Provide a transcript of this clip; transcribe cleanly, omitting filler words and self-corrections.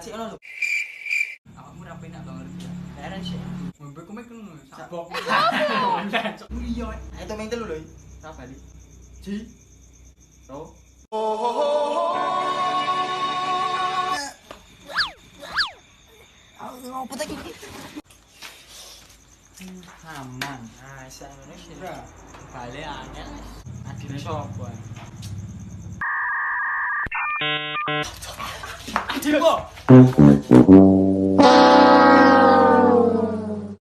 sik ngono lho. Awakmu ra penak to ngerti ya. Heran sih. Ngombe komek ngono. Sabok. Iya, ayo to main telu lho. Tak balik. Ji. Ro. Ngopo ta iki? Aman. Ah, sak ngono sih. Ora. Balik angel. Adine sapa? Adine kok.